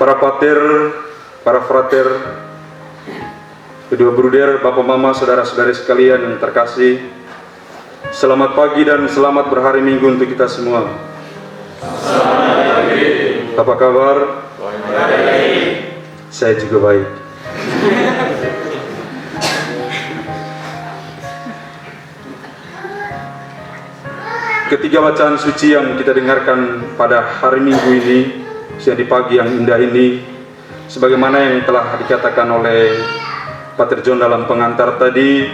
para pater, para frater, kedua bruder, bapak mama, saudara-saudari sekalian yang terkasih, selamat pagi dan selamat berhari Minggu untuk kita semua. Selamat pagi. Apa kabar? Baik. Saya juga baik. Ketiga bacaan suci yang kita dengarkan pada hari Minggu ini, di pagi yang indah ini, sebagaimana yang telah dikatakan oleh Pater John dalam pengantar tadi,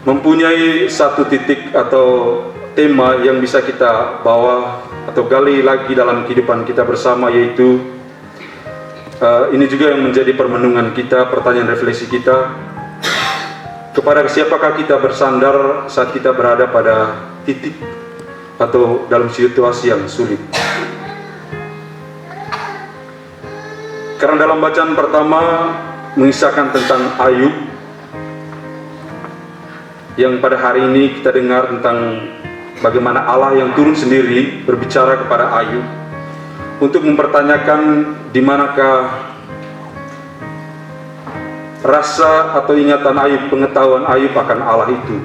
mempunyai satu titik atau tema yang bisa kita bawa atau gali lagi dalam kehidupan kita bersama, yaitu ini juga yang menjadi permenungan kita, pertanyaan refleksi kita, kepada siapakah kita bersandar saat kita berada pada titik atau dalam situasi yang sulit. Karena dalam bacaan pertama mengisahkan tentang Ayub, yang pada hari ini kita dengar tentang bagaimana Allah yang turun sendiri berbicara kepada Ayub untuk mempertanyakan di manakah rasa atau ingatan Ayub, pengetahuan Ayub akan Allah itu.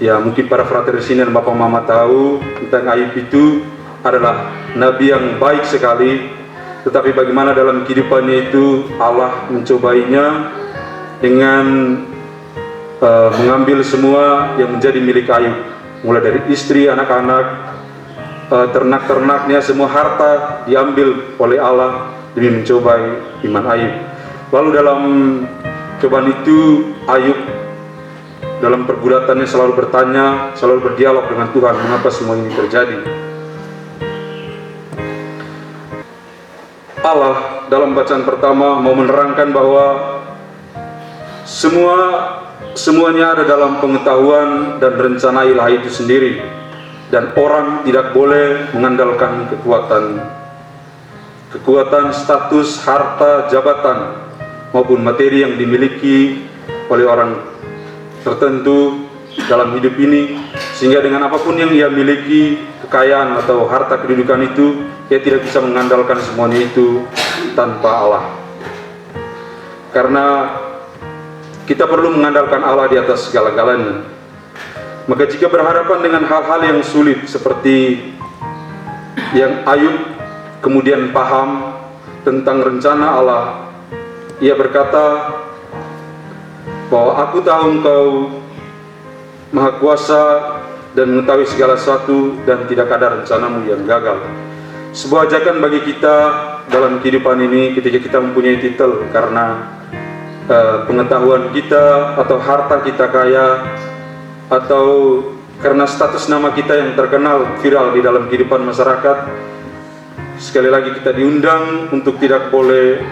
Ya, mungkin para frater di sini dan bapak mama tahu tentang Ayub itu adalah nabi yang baik sekali, tetapi bagaimana dalam kehidupannya itu Allah mencobainya dengan mengambil semua yang menjadi milik Ayub, mulai dari istri, anak-anak, ternak-ternaknya, semua harta diambil oleh Allah demi mencobai iman Ayub. Lalu dalam cobaan itu Ayub dalam pergulatannya selalu bertanya, selalu berdialog dengan Tuhan, mengapa semua ini terjadi. Allah dalam bacaan pertama mau menerangkan bahwa semuanya ada dalam pengetahuan dan rencana ilahi itu sendiri, dan orang tidak boleh mengandalkan kekuatan, status, harta, jabatan maupun materi yang dimiliki oleh orang tertentu dalam hidup ini, sehingga dengan apapun yang ia miliki, kekayaan atau harta kedudukan itu, ia tidak bisa mengandalkan semuanya itu tanpa Allah. Karena kita perlu mengandalkan Allah di atas segala-galanya. Maka jika berhadapan dengan hal-hal yang sulit seperti yang Ayub kemudian paham tentang rencana Allah, ia berkata bahwa aku tahu Engkau Maha Kuasa dan mengetahui segala sesuatu, dan tidak ada rencanamu yang gagal. Sebuah ajakan bagi kita dalam kehidupan ini ketika kita mempunyai titel karena pengetahuan kita atau harta kita kaya, atau karena status nama kita yang terkenal viral di dalam kehidupan masyarakat. Sekali lagi kita diundang untuk tidak boleh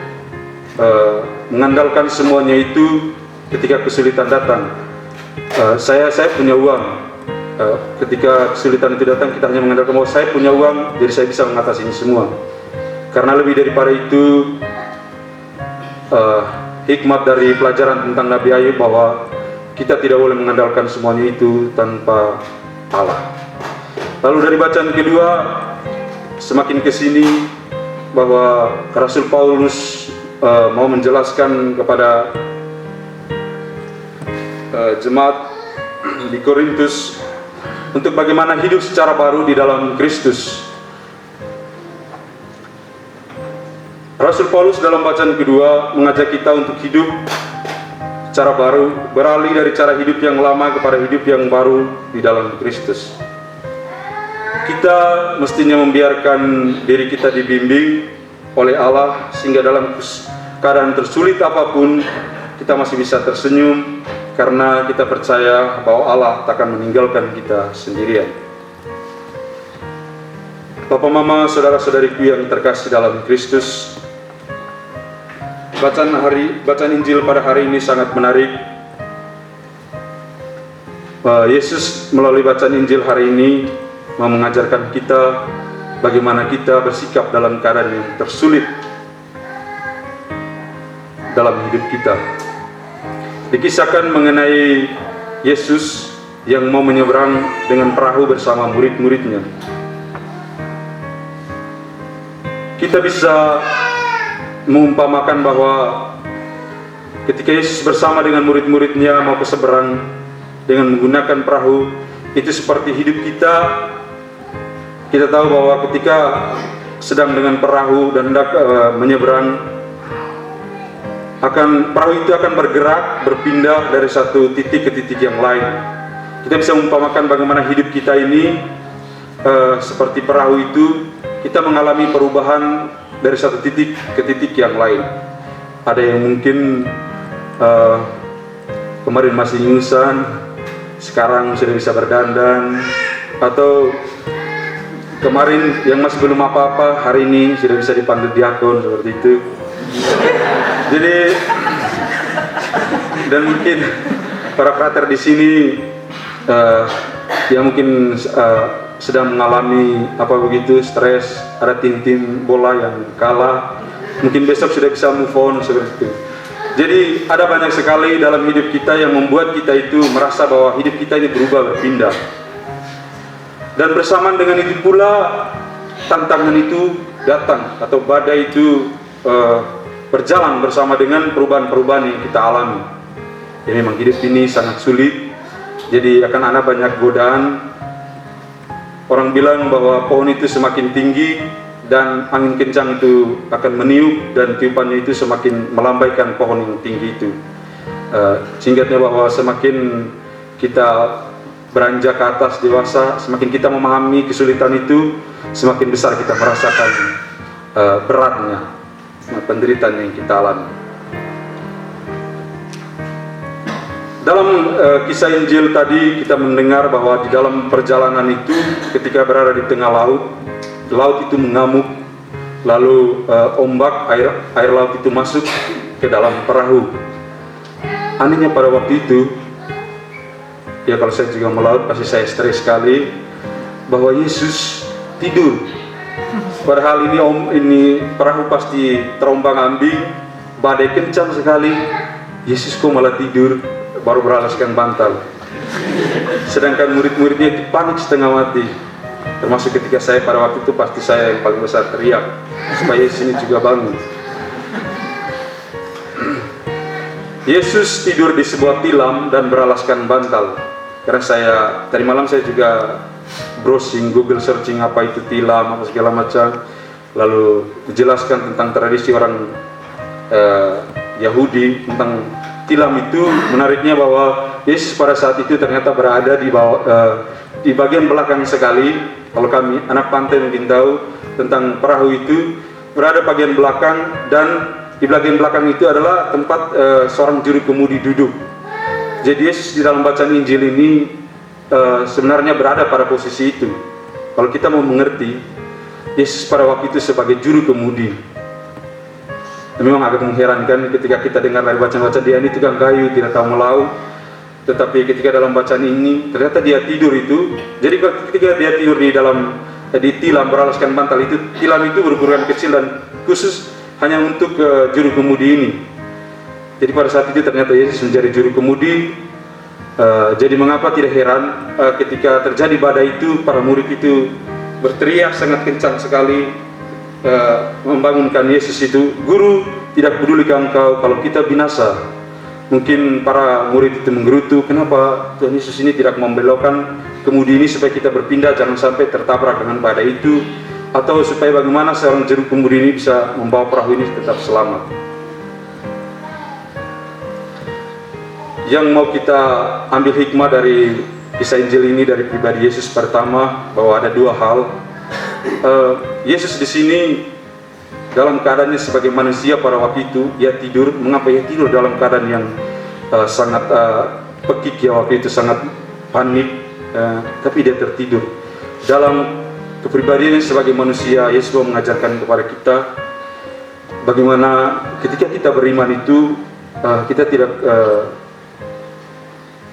mengandalkan semuanya itu ketika kesulitan datang. Saya punya uang. Ketika kesulitan itu datang, kita hanya mengandalkan bahwa saya punya uang, jadi saya bisa mengatasi ini semua. Karena lebih daripada itu, hikmat dari pelajaran tentang Nabi Ayub bahwa kita tidak boleh mengandalkan semuanya itu tanpa Allah. Lalu dari bacaan kedua, semakin ke sini bahwa Rasul Paulus mau menjelaskan kepada jemaat di Korintus untuk bagaimana hidup secara baru di dalam Kristus. Rasul Paulus dalam bacaan kedua mengajak kita untuk hidup secara baru, beralih dari cara hidup yang lama kepada hidup yang baru di dalam Kristus. Kita mestinya membiarkan diri kita dibimbing oleh Allah, sehingga dalam keadaan tersulit apapun kita masih bisa tersenyum, karena kita percaya bahwa Allah tak akan meninggalkan kita sendirian. Bapak mama, saudara-saudariku yang terkasih dalam Kristus, bacaan Injil pada hari ini sangat menarik. Yesus melalui bacaan Injil hari ini mau mengajarkan kita bagaimana kita bersikap dalam keadaan yang tersulit dalam hidup kita. Dikisahkan mengenai Yesus yang mau menyeberang dengan perahu bersama murid-muridnya. kita bisa mengumpamakan bahwa ketika Yesus bersama dengan murid-muridnya mau ke seberang dengan menggunakan perahu, itu seperti hidup kita. Kita tahu bahwa ketika sedang dengan perahu dan hendak menyeberang, perahu itu akan bergerak, berpindah dari satu titik ke titik yang lain. Kita bisa mengumpamakan bagaimana hidup kita ini seperti perahu itu, kita mengalami perubahan dari satu titik ke titik yang lain. Ada yang mungkin kemarin masih ingusan, sekarang sudah bisa berdandan, atau kemarin yang masih belum apa-apa, hari ini sudah bisa dipanggil diakon, seperti itu. Jadi, dan mungkin para frater di sini yang mungkin sedang mengalami apa begitu stres, ada tim-tim bola yang kalah, mungkin besok sudah bisa move on, seperti itu. Jadi ada banyak sekali dalam hidup kita yang membuat kita itu merasa bahwa hidup kita ini berubah, berpindah. Dan bersamaan dengan itu pula tantangan itu datang, atau badai itu berjalan bersama dengan perubahan-perubahan yang kita alami. Jadi memang hidup ini sangat sulit. Jadi akan ada banyak godaan. Orang bilang bahwa pohon itu semakin tinggi dan angin kencang itu akan meniup, dan tiupannya itu semakin melambaikan pohon yang tinggi itu. Singkatnya bahwa semakin kita beranjak ke atas dewasa, semakin kita memahami kesulitan itu, semakin besar kita merasakan beratnya penderitaan yang kita alami. Dalam kisah Injil tadi kita mendengar bahwa di dalam perjalanan itu, ketika berada di tengah laut, laut itu mengamuk, lalu ombak air laut itu masuk ke dalam perahu. Anehnya pada waktu itu, ya kalau saya juga melaut pasti saya stres sekali, bahwa Yesus tidur. Padahal ini perahu pasti terombang-ambing, badai kencang sekali. Yesus kok malah tidur, baru beralaskan bantal. Sedangkan murid-muridnya itu panik setengah mati. Termasuk ketika saya pada waktu itu, pasti saya yang paling besar teriak supaya Yesus ini juga bangun. Yesus tidur di sebuah tilam dan beralaskan bantal. Karena tadi malam saya juga browsing, Google searching apa itu tilam, apa segala macam. Lalu dijelaskan tentang tradisi orang Yahudi tentang tilam itu. Menariknya bahwa Yesus pada saat itu ternyata berada di bagian belakang sekali. Kalau kami anak pantai mungkin tahu tentang perahu itu, berada bagian belakang, dan di bagian belakang itu adalah tempat seorang juru kemudi duduk. Jadi Yesus di dalam bacaan Injil ini sebenarnya berada pada posisi itu. Kalau kita mau mengerti, Yesus pada waktu itu sebagai juru kemudi. Memang agak mengherankan ketika kita dengar dari bacaan-bacaan dia ini tukang kayu, tidak tahu melaut. Tetapi ketika dalam bacaan ini ternyata dia tidur itu. Jadi ketika dia tidur di tilam beralaskan bantal itu, tilam itu berukuran kecil dan khusus hanya untuk juru kemudi ini. Jadi pada saat itu ternyata Yesus menjadi juru kemudi. Jadi mengapa tidak heran ketika terjadi badai itu, para murid itu berteriak sangat kencang sekali, membangunkan Yesus itu, "Guru, tidak peduli engkau kalau kita binasa?" Mungkin para murid itu menggerutu, kenapa Tuhan Yesus ini tidak membelokkan kemudi ini supaya kita berpindah, jangan sampai tertabrak dengan badai itu, atau supaya bagaimana seorang juru kemudi ini bisa membawa perahu ini tetap selamat. Yang mau kita ambil hikmah dari kisah Injil ini dari pribadi Yesus, pertama bahwa ada dua hal. Yesus di sini dalam keadaannya sebagai manusia pada waktu itu, ia tidur. Mengapa ia tidur dalam keadaan yang sangat pekik, ya waktu itu sangat panik, tapi dia tertidur. Dalam kepribadiannya sebagai manusia, Yesus mau mengajarkan kepada kita bagaimana ketika kita beriman itu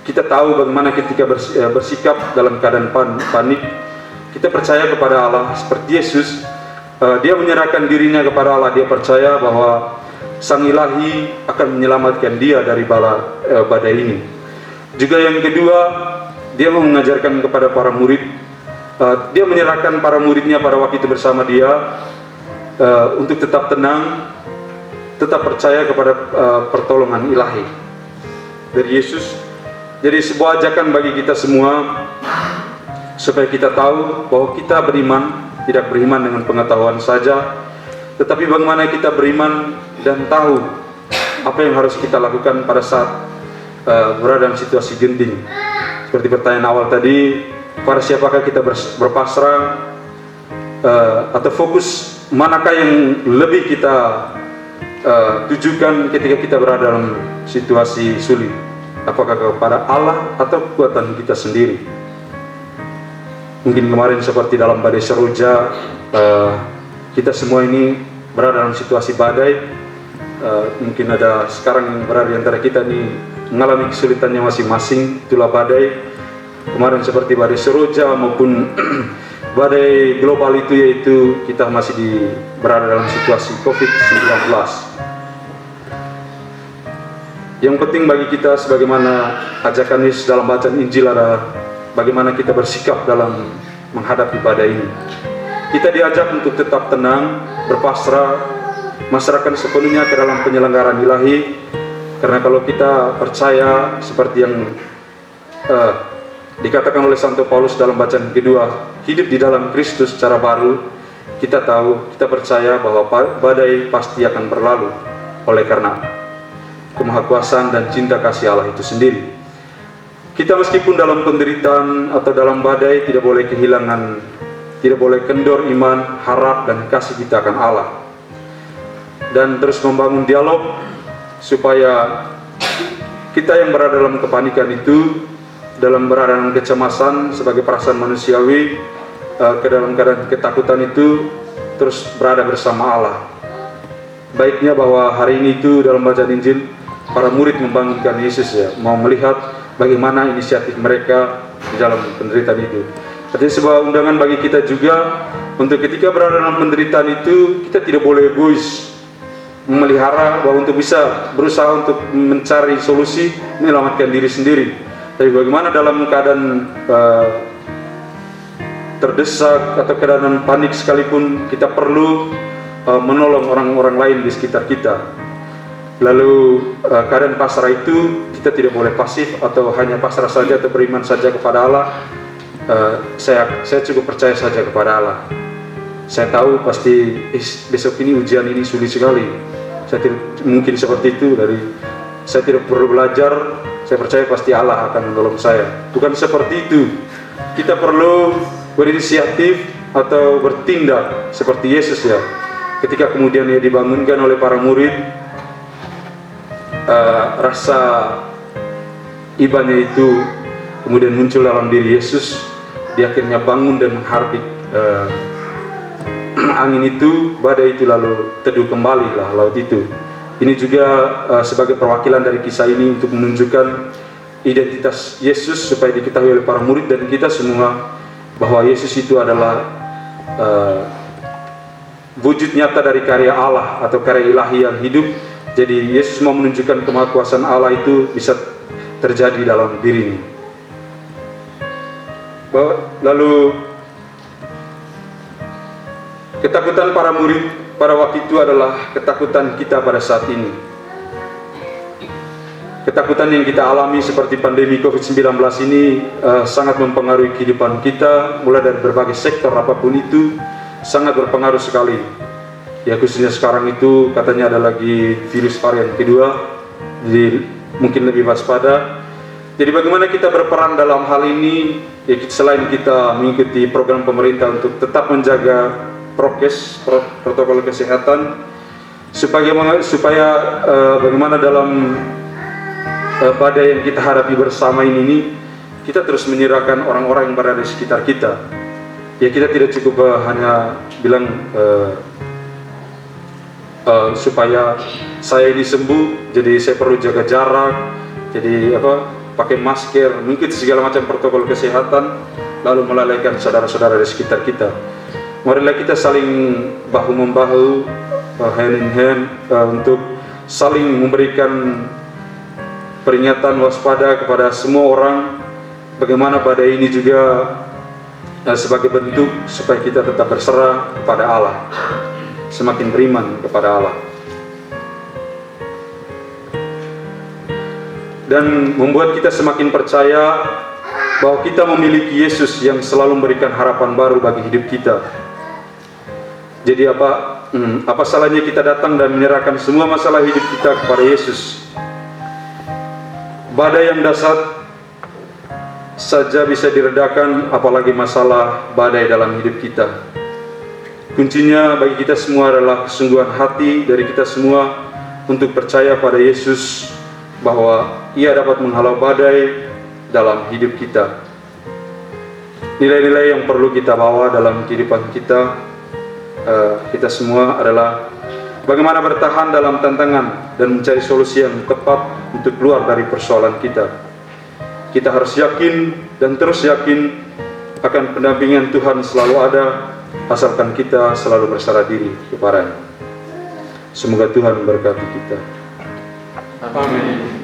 kita tahu bagaimana ketika bersikap dalam keadaan panik. Kita percaya kepada Allah seperti Yesus. Dia menyerahkan dirinya kepada Allah. Dia percaya bahwa Sang Ilahi akan menyelamatkan dia dari bala badai ini. Juga yang kedua, dia mau mengajarkan kepada para murid. Dia menyerahkan para muridnya pada waktu itu bersama dia. untuk tetap tenang, tetap percaya kepada pertolongan ilahi dari Yesus. Jadi sebuah ajakan bagi kita semua supaya kita tahu bahwa kita beriman, tidak beriman dengan pengetahuan saja, tetapi bagaimana kita beriman dan tahu apa yang harus kita lakukan pada saat berada dalam situasi genting. Seperti pertanyaan awal tadi, pada siapakah kita berpasrah, atau fokus manakah yang lebih kita tujukan ketika kita berada dalam situasi sulit? Apakah kepada Allah atau kekuatan kita sendiri? Mungkin kemarin seperti dalam badai Seroja, kita semua ini berada dalam situasi badai. Mungkin ada sekarang yang berada di antara kita ini mengalami kesulitannya masing-masing, itulah badai. Kemarin seperti badai Seroja maupun badai global itu, yaitu kita masih berada dalam situasi COVID-19. Yang penting bagi kita sebagaimana ajakan Yesus dalam bacaan Injil adalah bagaimana kita bersikap dalam menghadapi badai ini. Kita diajak untuk tetap tenang, berpasrah, masyarakat sepenuhnya ke dalam penyelenggaraan ilahi. Karena kalau kita percaya seperti yang dikatakan oleh Santo Paulus dalam bacaan kedua, hidup di dalam Kristus secara baru, kita tahu, kita percaya bahwa badai pasti akan berlalu oleh karena kemahakuasaan dan cinta kasih Allah itu sendiri. Kita meskipun dalam penderitaan atau dalam badai tidak boleh kehilangan, tidak boleh kendor iman, harap dan kasih kita akan Allah, dan terus membangun dialog supaya kita yang berada dalam kepanikan itu, dalam berada dalam kecemasan sebagai perasaan manusiawi, ke dalam keadaan ketakutan itu, terus berada bersama Allah. Baiknya bahwa hari ini itu dalam bacaan Injil, para murid membangunkan Yesus, ya, mau melihat bagaimana inisiatif mereka di dalam penderitaan itu. Artinya sebuah undangan bagi kita juga untuk ketika berada dalam penderitaan itu, kita tidak boleh egois, memelihara bahwa untuk bisa berusaha untuk mencari solusi, menyelamatkan diri sendiri. Tapi bagaimana dalam keadaan terdesak atau keadaan panik sekalipun, kita perlu menolong orang-orang lain di sekitar kita. Lalu keadaan pasrah itu, kita tidak boleh pasif atau hanya pasrah saja atau beriman saja kepada Allah. Saya cukup percaya saja kepada Allah. Saya tahu pasti besok ini ujian ini sulit sekali. Saya tidak mungkin seperti itu. Saya tidak perlu belajar. Saya percaya pasti Allah akan menolong saya. Bukan seperti itu. Kita perlu berinisiatif atau bertindak seperti Yesus, ya. Ketika kemudian Ia dibangunkan oleh para murid, rasa ibanya itu kemudian muncul dalam diri Yesus. Dia akhirnya bangun dan menghardik angin itu, badai itu, lalu teduh kembali lah laut itu. Ini juga sebagai perwakilan dari kisah ini untuk menunjukkan identitas Yesus supaya diketahui oleh para murid dan kita semua bahwa Yesus itu adalah wujud nyata dari karya Allah atau karya ilahi yang hidup. Jadi Yesus mau menunjukkan kemahakuasaan Allah itu bisa terjadi dalam dirinya. Lalu ketakutan para murid pada waktu itu adalah ketakutan kita pada saat ini. Ketakutan yang kita alami seperti pandemi COVID-19 ini sangat mempengaruhi kehidupan kita, mulai dari berbagai sektor apapun itu, sangat berpengaruh sekali. Ya, khususnya sekarang itu katanya ada lagi virus varian kedua, jadi mungkin lebih waspada. Jadi bagaimana kita berperan dalam hal ini, ya, selain kita mengikuti program pemerintah untuk tetap menjaga prokes, protokol kesehatan, supaya bagaimana dalam badai yang kita hadapi bersama ini kita terus menyerahkan orang-orang yang berada di sekitar kita. Ya, kita tidak cukup hanya bilang supaya saya ini sembuh, jadi saya perlu jaga jarak, jadi pakai masker, mengikuti segala macam protokol kesehatan, lalu melalaikan saudara-saudara di sekitar kita. Marilah kita saling bahu-membahu, hand in hand, untuk saling memberikan peringatan waspada kepada semua orang, bagaimana badai ini juga sebagai bentuk supaya kita tetap berserah kepada Allah. semakin beriman kepada Allah. Dan membuat kita semakin percaya bahwa kita memiliki Yesus yang selalu memberikan harapan baru bagi hidup kita. Jadi apa salahnya kita datang dan menyerahkan semua masalah hidup kita kepada Yesus? Badai yang dahsyat saja bisa diredakan, apalagi masalah badai dalam hidup kita. Kuncinya bagi kita semua adalah kesungguhan hati dari kita semua untuk percaya pada Yesus, bahwa Ia dapat menghalau badai dalam hidup kita. Nilai-nilai yang perlu kita bawa dalam kehidupan kita semua adalah bagaimana bertahan dalam tantangan dan mencari solusi yang tepat untuk keluar dari persoalan kita. Kita harus yakin dan terus yakin akan pendampingan Tuhan selalu ada, asalkan kita selalu berserah diri kepadanya. Semoga Tuhan memberkati kita. Amin.